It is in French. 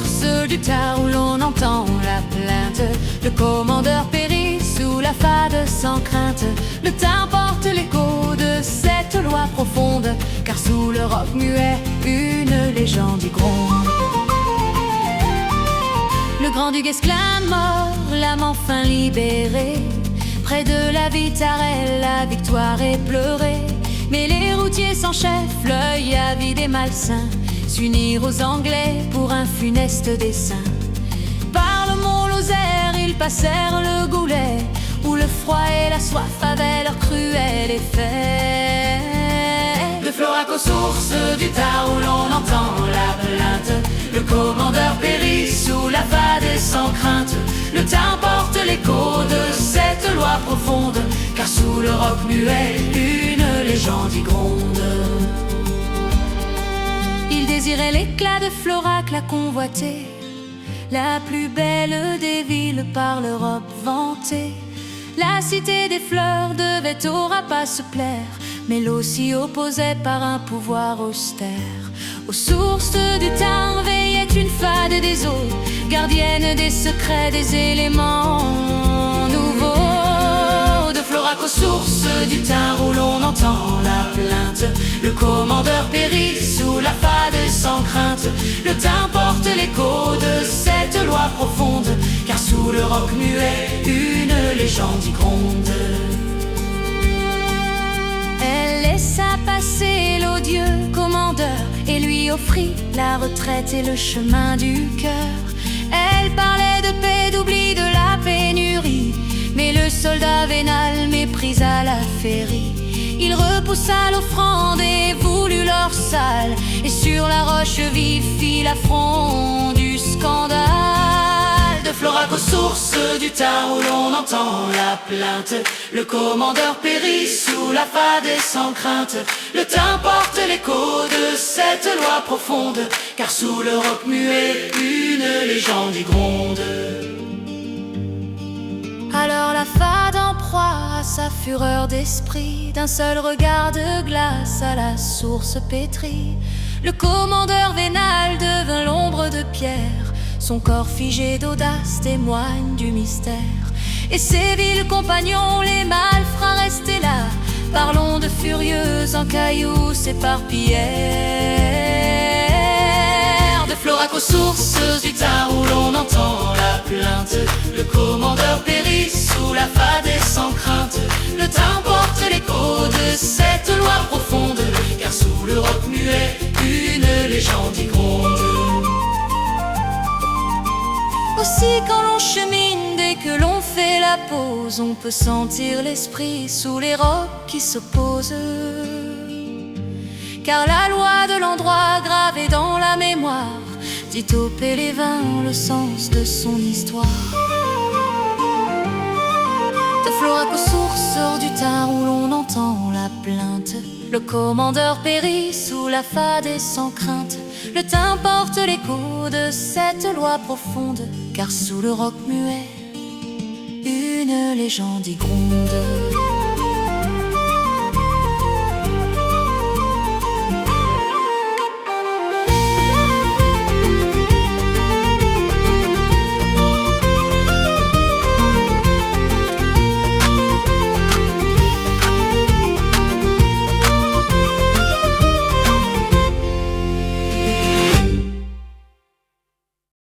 source du Tar où l'on entend la plainte. Le commandeur périt sous la fade sans crainte. Le Tar porte l'écho de cette loi profonde, car sous le roc muet, une légende y gronde. Le grand-duc exclame mort, l'âme enfin libérée. Près de la Vitarelle, la victoire est pleurée. Mais les routiers sans chef, l'œil avide et malsain, s'unirent aux Anglais pour un funeste dessein. Par le mont Lozère, ils passèrent le Goulet, où le froid et la soif avaient leur cruel effet. De Florac aux sources du Tar où l'on entend la plainte, le commandeur périt sous la fade et sans crainte. Le Tar porte l'écho de cette loi profonde, car sous le roc muet, une légende y gronde. Il désirait l'éclat de Florac, la convoitée, la plus belle des villes par l'Europe vantée. La cité des fleurs devait au rapace se plaire, mais l'eau s'y opposait par un pouvoir austère. Aux sources du Tar veillait une fade des eaux, gardienne des secrets des éléments nouveaux. De Florac aux sources du Tar où l'on entend la plainte, le commandeur périt sous la fade sans crainte. Le Tar porte l'écho de cette loi profonde, car sous le roc muet, une légende y gronde. Elle laissa passer l'odieux commandeur et lui offrit la retraite et le chemin du cœur. Elle parlait de paix, d'oubli, de la pénurie, mais le soldat vénal méprisa la féerie. Il repoussa l'offrande et voulut leur salle, et sur la roche vive fit l'affront du scandale. De Florac aux sources du Tar où l'on entend la plainte, le commandeur périt sous la fade et sans crainte. Le Tar porte l'écho de cette loi profonde, car sous le roc muet, une légende y gronde. Alors la fade en proie à sa fureur d'esprit, d'un seul regard de glace à la source pétrie, le commandeur vénal devint l'ombre de pierre. Son corps figé d'audace témoigne du mystère. Et ses vils compagnons, les malfrats restés là, parlons de furieux en cailloux s'éparpillèrent. De Florac aux sources du Tar où l'on entend la plainte, le commandeur périt sous la fade et sans crainte. Le Tar porte l'écho de cette loi profonde, car sous le roc muet, une légende y gronde. Aussi quand l'on chemine, dès que l'on fait la pause, on peut sentir l'esprit sous les rocs qui s'opposent. Car la loi de l'endroit gravée dans la mémoire dit au Pélévin le sens de son histoire. De Florac aux sources du Tar où l'on entend la plainte, le commandeur périt sous la fade et sans crainte. Le Tar porte l'écho de cette loi profonde, car sous le roc muet, une légende y gronde.